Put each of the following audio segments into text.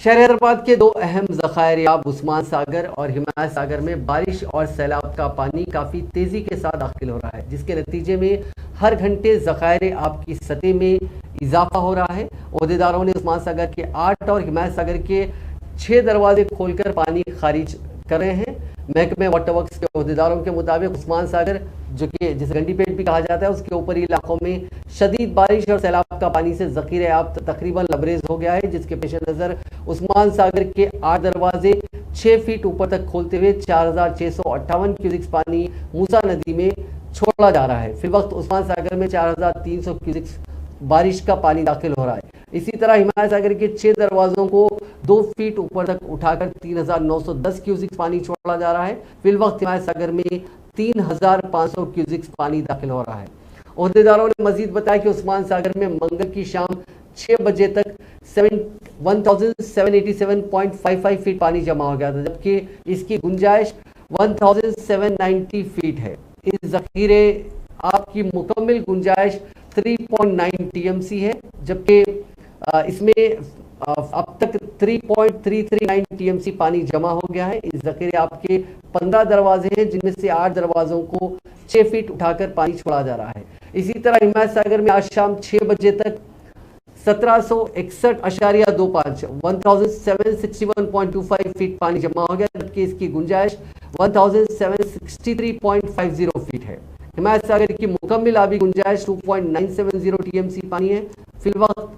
शहर हैदराबाद के दो अहम ज़खायर-ए-आब उस्मान सागर और हिमायत सागर में बारिश और सैलाब का पानी काफ़ी तेज़ी के साथ दाखिल हो रहा है, जिसके नतीजे में हर घंटे ज़खायर-ए-आब की सतह में इजाफा हो रहा है। ओहदेदारों ने उस्मान सागर के 8 और हिमायत सागर के 6 दरवाजे खोलकर पानी खारिज कर रहे हैं। महकमे वाटर वर्क्स के ओहदेदारों के मुताबिक उस्मान सागर, जो कि जिसे गंडीपेट भी कहा जाता है, उसके ऊपरी इलाकों में शदीद बारिश और सैलाब का पानी से ज़ख़ीरे-आब तकरीबन लबरेज हो गया है, जिसके पेश नज़र उस्मान सागर के 8 दरवाजे 6 फीट ऊपर तक खोलते हुए 4658 क्यूसिक्स पानी मूसा नदी में छोड़ा जा रहा है। फिल वक्त उस्मान सागर में 4300 क्यूसिक्स बारिश का पानी दाखिल हो रहा है। इसी तरह हिमायत सागर के 6 दरवाजों को 2 फीट ऊपर तक उठाकर 3910 क्यूसिक्स पानी छोड़ा जा रहा है। फिल वक्त हिमायत सागर में 3500 क्यूसिक्स पानी दाखिल हो रहा है। ओहदेदारों ने मजीद बताया कि उस्मान सागर में मंगल की शाम 6 बजे तक 1787.55 फीट पानी जमा हो गया था, जबकि इसकी गुंजाइश 1790 फीट है। इस ज़ख़ीरे आपकी मुकम्मल गुंजाइश 3.9 टीएमसी है, जबकि इसमें अब तक 3.339 टीएमसी पानी जमा हो गया है। इस ज़ख़ीरे आपके 15 दरवाजे हैं, जिनमें से 8 दरवाजों को 6 फीट उठाकर पानी छोड़ा जा रहा है। इसी तरह हिमायत सागर में आज शाम 6 बजे तक 1761.25 1761.25 फीट पानी जमा हो गया, जबकि इसकी गुंजाइश 1763.50 फीट है। हिमायत सागर की मुकम्मल आबी गुंजाइश 2.970 टीएमसी पानी है। फिल वक्त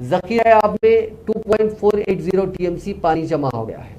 ज़ख़ीरा-ए-आब में 2.480 टीएमसी पानी जमा हो गया है।